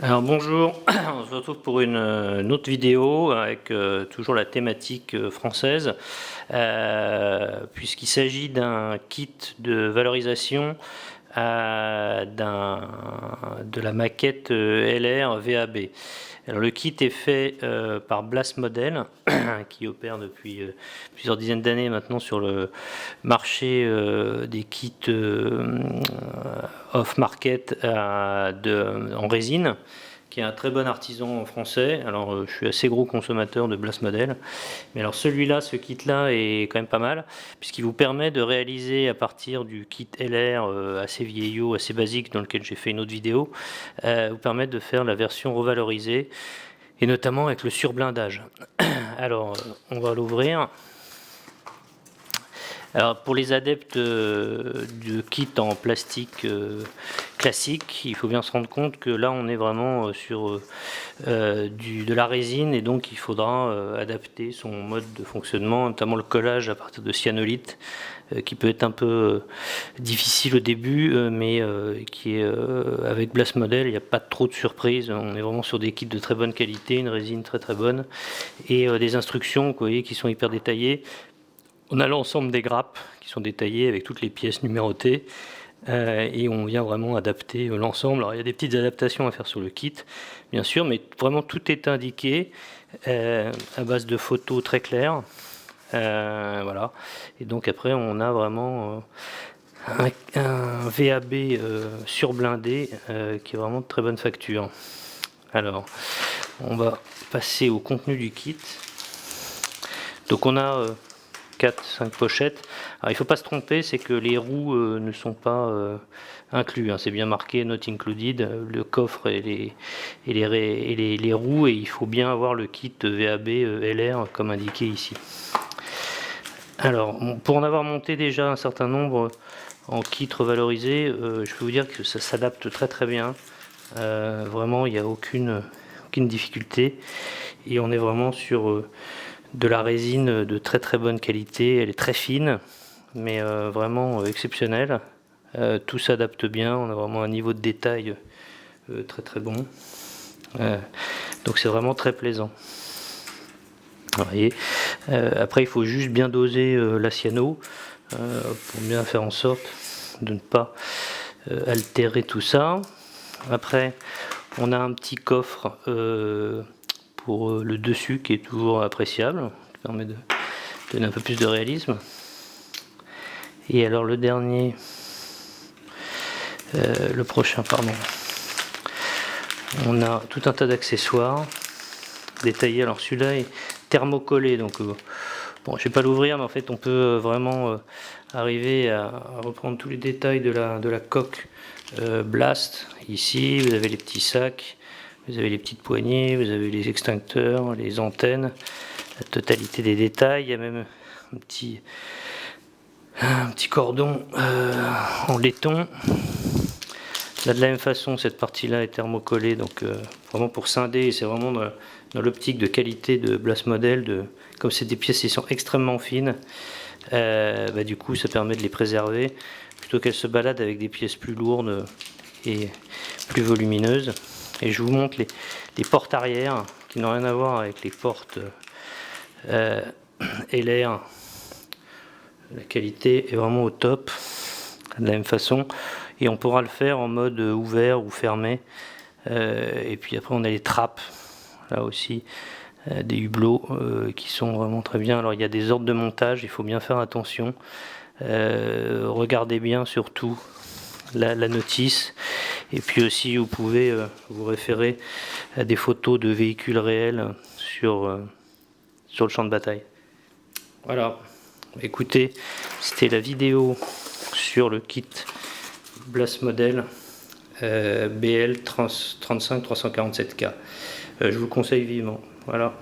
Alors bonjour, on se retrouve pour une autre vidéo avec toujours la thématique française, puisqu'il s'agit d'un kit de valorisation de la maquette LR VAB. Alors le kit est fait par Blas Model, qui opère depuis plusieurs dizaines d'années maintenant sur le marché des kits off-market en résine, qui est un très bon artisan français. Alors je suis assez gros consommateur de Blas Model, mais alors celui-là, ce kit-là est quand même pas mal, puisqu'il vous permet de réaliser à partir du kit LR assez vieillot, assez basique, dans lequel j'ai fait une autre vidéo, vous permet de faire la version revalorisée, et notamment avec le surblindage. Alors on va l'ouvrir. Alors pour les adeptes de kit en plastique classique, il faut bien se rendre compte que là on est vraiment sur de la résine, et donc il faudra adapter son mode de fonctionnement, notamment le collage à partir de cyanolite, qui peut être un peu difficile au début, mais qui est avec Blas Model, il n'y a pas trop de surprises. On est vraiment sur des kits de très bonne qualité, une résine très très bonne, et des instructions, vous voyez, qui sont hyper détaillées. On a l'ensemble des grappes qui sont détaillées avec toutes les pièces numérotées, et on vient vraiment adapter l'ensemble. Alors il y a des petites adaptations à faire sur le kit, bien sûr, mais vraiment tout est indiqué à base de photos très claires. Voilà. Et donc après on a vraiment un VAB surblindé qui est vraiment de très bonne facture. Alors on va passer au contenu du kit. Donc on a 4-5 pochettes. Alors il ne faut pas se tromper, c'est que les roues ne sont pas inclus, hein. C'est bien marqué Not Included, le coffre et les roues, et il faut bien avoir le kit VAB LR comme indiqué ici. Alors pour en avoir monté déjà un certain nombre en kit revalorisé, je peux vous dire que ça s'adapte très très bien. Vraiment il n'y a aucune difficulté, et on est vraiment sur de la résine de très très bonne qualité. Elle est très fine, mais vraiment exceptionnelle. Tout s'adapte bien, on a vraiment un niveau de détail très très bon. Donc c'est vraiment très plaisant. Vous voyez. Après il faut juste bien doser la cyano pour bien faire en sorte de ne pas altérer tout ça. Après on a un petit coffre pour le dessus qui est toujours appréciable, qui permet de donner un peu plus de réalisme. Et alors le dernier, le prochain, pardon, on a tout un tas d'accessoires détaillés. Alors celui-là est thermocollé, donc bon, je vais pas l'ouvrir, mais en fait on peut vraiment arriver à reprendre tous les détails de la coque Blast. Ici vous avez les petits sacs, vous avez les petites poignées, vous avez les extincteurs, les antennes, la totalité des détails. Il y a même un petit cordon en laiton. Là, de la même façon, cette partie-là est thermocollée, donc vraiment pour scinder. C'est vraiment dans l'optique de qualité de Blas Model, comme c'est des pièces qui sont extrêmement fines, du coup ça permet de les préserver plutôt qu'elles se baladent avec des pièces plus lourdes et plus volumineuses. Et je vous montre les portes arrière qui n'ont rien à voir avec les portes LR. La qualité est vraiment au top, de la même façon, et on pourra le faire en mode ouvert ou fermé. Et puis après on a les trappes, là aussi des hublots qui sont vraiment très bien. Alors il y a des ordres de montage, il faut bien faire attention. Regardez bien surtout la notice, et puis aussi vous pouvez vous référer à des photos de véhicules réels sur le champ de bataille. Voilà, écoutez, c'était la vidéo sur le kit Blas Model BL 35 347K. Je vous le conseille vivement. Voilà.